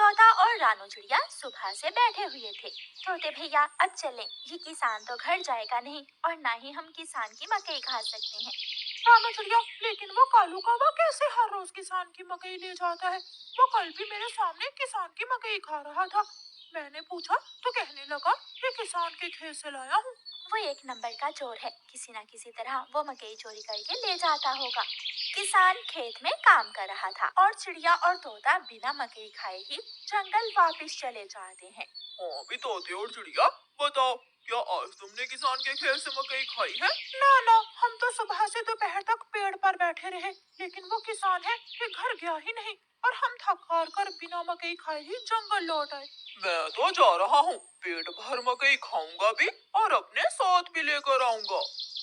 तोता और रानू चिड़िया सुबह से बैठे हुए थे। तोते भैया अब चलें, ये किसान तो घर जाएगा नहीं और ना ही हम किसान की मकई खा सकते हैं। रानू चिड़िया, लेकिन वो कालू कौवा कैसे हर रोज किसान की मकई ले जाता है? वो कल भी मेरे सामने किसान की मकई खा रहा था। मैंने पूछा तो कहने लगा ये किसान के खेत से लाया हूँ। वो एक नंबर का चोर है, किसी न किसी तरह वो मकई चोरी करके ले जाता होगा। किसान खेत में काम कर रहा था और चिड़िया और तोता बिना मकई खाए ही जंगल वापस चले जाते हैं। हाँ भी तोते और चिड़िया, बताओ क्या आज तुमने किसान के खेत से मकई खाई है? ना ना, हम तो सुबह से दोपहर तक पेड़ पर बैठे रहे, लेकिन वो किसान है कि घर गया ही नहीं और हम थक हार कर बिना मकई खाए ही जंगल लौट आए। मैं तो जा रहा हूँ, पेट भर मकई खाऊंगा भी और अपने साथ भी लेकर आऊंगा।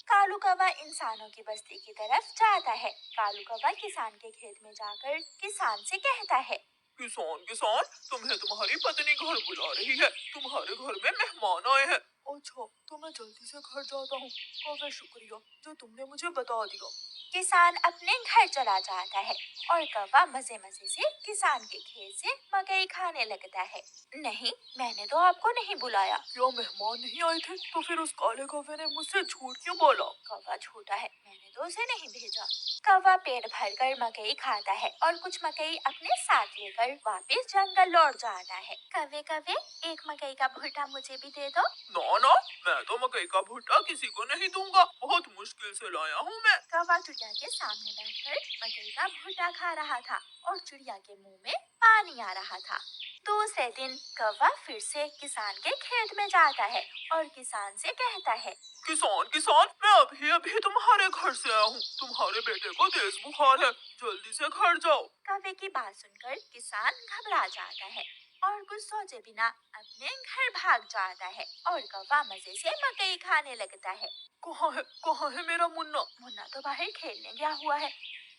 कालू कौवा इंसानों की बस्ती की तरफ जाता है। कालू कौवा किसान के खेत में जाकर किसान से कहता है, किसान किसान, तुम्हें तुम्हारी पत्नी घर बुला रही है, तुम्हारे घर में मेहमान आए हैं। अच्छा, तो मैं जल्दी से घर जाता हूँ। कौवे शुक्रिया जो तुमने मुझे बता दिया। किसान अपने घर चला जाता है और कौवा मजे मजे से किसान के खेत से मकई खाने लगता है। नहीं, मैंने तो आपको नहीं बुलाया। क्या मेहमान नहीं आए थे? तो फिर उस काले कौवे ने मुझसे झूठ क्यों बोला? कौवा झूठा है, मैंने तो उसे नहीं भेजा। कौवा पेट भरकर मकई खाता है और कुछ मकई अपने साथ लेकर वापस जंगल लौट जाता है। कौवे कौवे, एक मकई का भुट्टा मुझे भी दे दो। ना ना, मैं तो मकई का भुट्टा किसी को नहीं दूंगा, बहुत मुश्किल से लाया हूँ मैं। कौवा चिड़िया के सामने बैठकर मकई का भुट्टा खा रहा था और चिड़िया के मुंह में पानी आ रहा था। दूसरे दिन कौवा फिर से किसान के खेत में जाता है और किसान से कहता है, किसान किसान, मैं अभी अभी तुम्हारे घर से आया हूँ, तुम्हारे बेटे को तेज बुखार है, जल्दी से घर जाओ। कौवे की बात सुनकर किसान घबरा जाता है और कुछ सोचे बिना अपने घर भाग जाता है और कौवा मजे से मकई खाने लगता है। कहाँ है मेरा मुन्ना? मुन्ना तो बाहर खेलने गया हुआ है।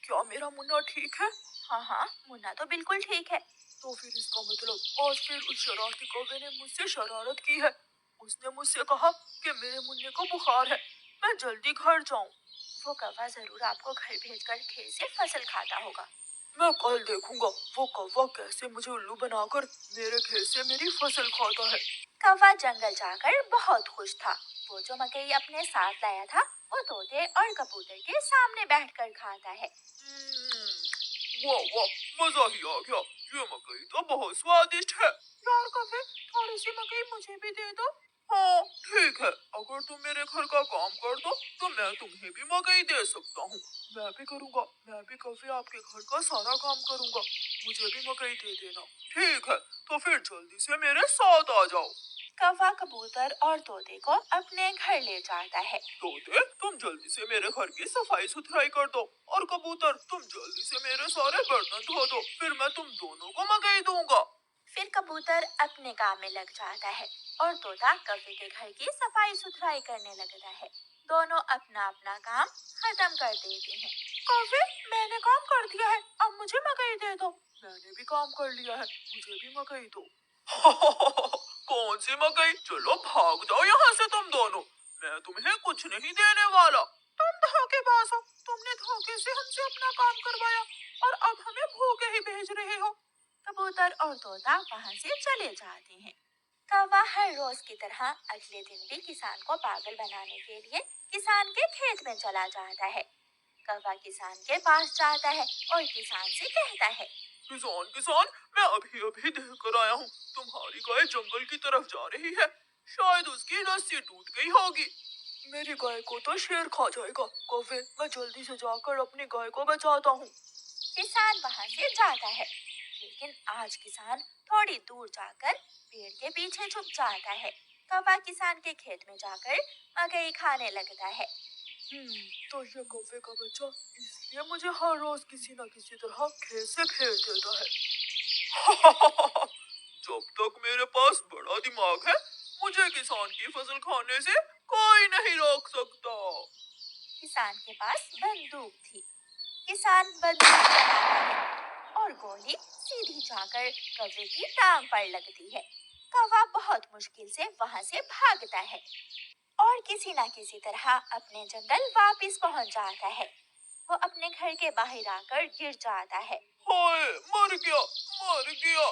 क्या मेरा मुन्ना ठीक है? हाँ हाँ, मुन्ना तो बिल्कुल ठीक है। तो फिर इसका मतलब आज फिर उस शरारती कौवे ने मुझसे शरारत की है। उसने मुझसे कहा कि मेरे मुन्ने को बुखार है, मैं जल्दी घर जाऊं। वो कौवा जरूर आपको घर भेजकर खेत से फसल खाता होगा। मैं कल देखूंगा वो कौवा कैसे मुझे उल्लू बनाकर मेरे खेत से मेरी फसल खाता है। कौवा जंगल जाकर बहुत खुश था। वो जो मकई अपने साथ लाया था वो तोते और कबूतर के सामने बैठकर खाता है। वाह वाह, मजा ही आ गया, ये मकई तो बहुत स्वादिष्ट है। यार कौवे, थोड़ी सी मकई मुझे भी दे दो। हाँ ठीक है, अगर तुम मेरे घर का काम कर दो तो मैं तुम्हें भी मकई दे सकता हूँ। मैं भी करूँगा, मैं भी कभी आपके घर का सारा काम करूँगा, मुझे भी मकई दे देना। ठीक है, तो फिर जल्दी से मेरे साथ आ जाओ। कौवा कबूतर और तोते को अपने घर ले जाता है। तोते, तुम जल्दी से मेरे घर की सफाई सुथराई कर दो और कबूतर तुम जल्दी से मेरे सारे बर्तन धो दो, फिर मैं तुम दोनों को मकई दूंगा। फिर कबूतर अपने काम में लग जाता है और तोता कौवे के घर की सफाई सुथराई करने लगता है। दोनों अपना अपना काम खत्म कर देते हैं। कौवे, मैंने काम कर दिया है, अब मुझे मकई दे दो। मैंने भी काम कर लिया है, मुझे भी मकई दो। कौन सी मकई? चलो भाग जाओ यहाँ से तुम दोनों, मैं तुम्हें कुछ नहीं देने वाला। तुम धोखेबाज हो, तुमने धोखे से हमसे अपना काम करवाया और अब हमें भूखे ही भेज रहे हो। कबूतर और तोता वहाँ से चले जाते हैं। कौवा हर रोज की तरह अगले दिन भी किसान को पागल बनाने के लिए किसान के खेत में चला जाता है। कौवा किसान के पास जाता है और किसान से कहता है, किसान किसान, मैं अभी अभी देख कर आया हूँ, तुम्हारी गाय जंगल की तरफ जा रही है, शायद उसकी रस्सी टूट गई होगी। मेरी गाय को तो शेर खा जाएगा। कौवे, मैं जल्दी से जाकर अपनी गाय को बचाता हूँ। किसान वहाँ से जाता है, लेकिन आज किसान थोड़ी दूर जाकर पेड़ के पीछे छुप जाता है। कौवा किसान के खेत में जाकर मकई खाने लगता है। तो ये कौवे का बच्चा इसलिए मुझे हर रोज किसी न किसी तरह खेत से भेज देता है। जब तक मेरे पास बड़ा दिमाग है, मुझे किसान की फसल खाने से कोई नहीं रोक सकता। किसान के पास बंदूक थी। किसान बंदूक चलाता है और गोली सीधी जाकर कौवे की टांग पर लगती है। कौवा बहुत मुश्किल से वहाँ से भागता है और किसी न किसी तरह अपने जंगल वापस पहुँच जाता है। वो अपने घर के बाहर आकर गिर जाता है। हाय, मर गया, मर गया।